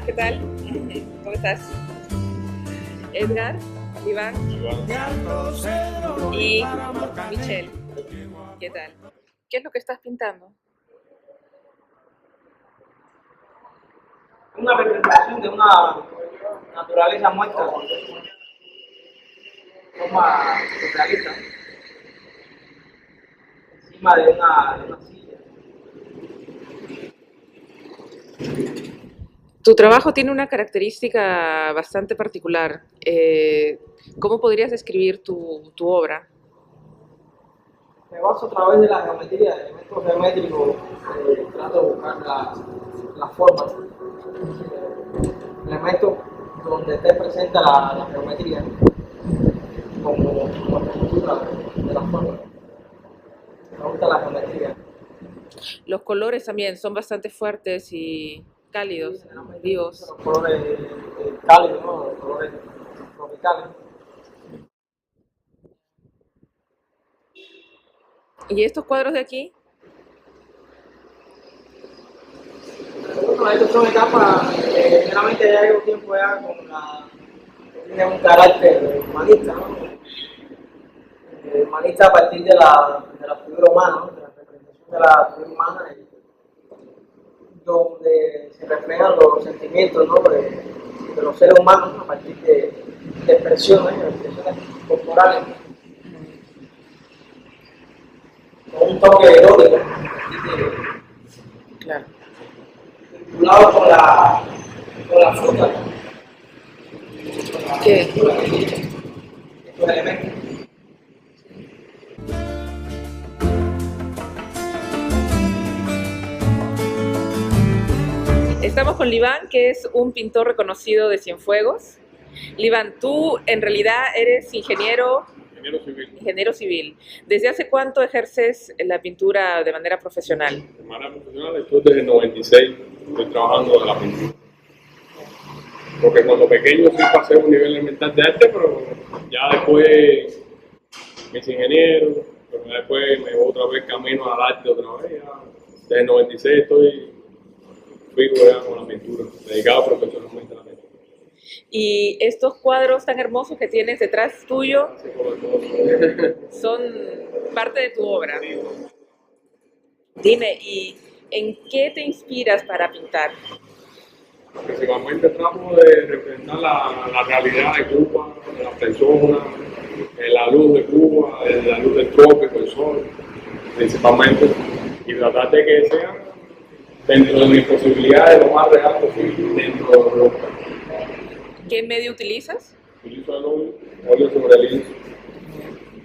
¿qué tal? ¿Cómo estás? Edgar, Iván y Michelle, ¿qué tal? ¿Qué es lo que estás pintando? Una representación de una naturaleza muerta, forma surrealista, encima de una silla. Tu trabajo tiene una característica bastante particular. ¿Cómo podrías describir tu obra? Me baso a través de la geometría, de elementos geométricos, trato de buscar las formas, elementos donde esté presente la geometría como estructura de las formas. Me gusta la geometría. Los colores también son bastante fuertes y cálidos, vivos. Los colores cálidos, ¿no? Los colores tropicales. ¿Y estos cuadros de aquí? Bueno, estos son etapas que generalmente ya llevo tiempo ya con tiene un carácter humanista, ¿no? Humanista a partir de la figura humana, ¿no? De la representación de la figura humana, donde se reflejan los sentimientos, ¿no? de los seres humanos, ¿no? A partir de expresiones corporales, con un toque erótico, Claro. vinculado con la fruta, ¿Qué? estos elementos. Estamos con Liván, que es un pintor reconocido de Cienfuegos. Liván, tú en realidad eres ingeniero civil. ¿Desde hace cuánto ejerces la pintura de manera profesional? De manera profesional, estoy desde el 96, estoy trabajando en la pintura. Porque cuando pequeño sí pasé un nivel elemental de arte, pero ya después me hice ingeniero, pero después me voy otra vez camino al arte otra vez. Ya. Desde el 96 estoy fijo ya con la pintura, dedicado profesionalmente a la pintura. Y estos cuadros tan hermosos que tienes detrás tuyo son parte de tu obra. Dime, ¿y en qué te inspiras para pintar? Principalmente trato de representar la realidad de Cuba, de las personas, la luz de Cuba, la luz del trópico, el sol, principalmente, y tratar de que sea dentro de mis posibilidades lo más real posible, dentro de lo que ¿Qué medio utilizas? utilizo el óleo sobre lienzo.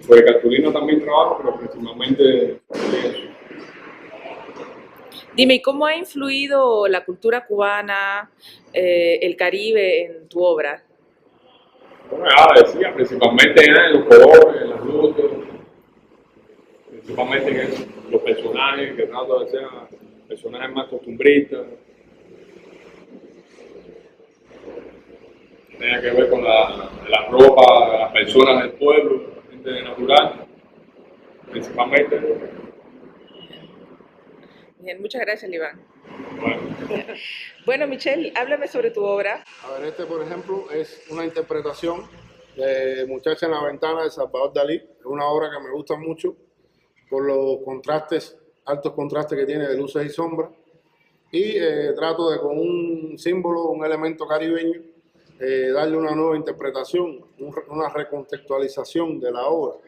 Sobre cartulina también trabajo, pero principalmente lienzo. Dime, ¿y cómo ha influido la cultura cubana, el Caribe en tu obra? Bueno, ya decía, principalmente en los colores, en las luces, principalmente en eso, los personajes, que trato de ser personajes más costumbristas. Tenía que ver con la ropa de las personas del pueblo, gente natural, principalmente. Bien, muchas gracias, Liván. Bueno. Bueno, Michelle, háblame sobre tu obra. A ver, por ejemplo, es una interpretación de Muchacha en la ventana de Salvador Dalí. Es una obra que me gusta mucho por los contrastes, altos contrastes que tiene de luces y sombras. Y trato de, con un símbolo, un elemento caribeño, darle una nueva interpretación, una recontextualización de la obra.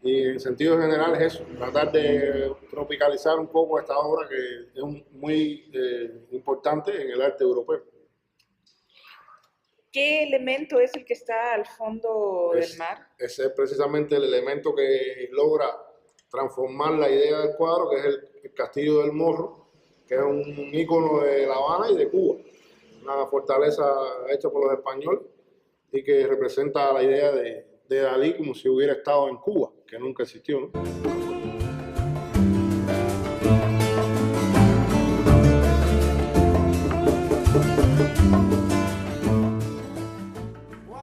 Y en sentido general es eso, tratar de tropicalizar un poco esta obra que es muy importante en el arte europeo. ¿Qué elemento es el que está al fondo del mar? Ese es precisamente el elemento que logra transformar la idea del cuadro, que es el Castillo del Morro, que es un ícono de La Habana y de Cuba, una fortaleza hecha por los españoles y que representa la idea de Dalí como si hubiera estado en Cuba, que nunca existió, ¿no?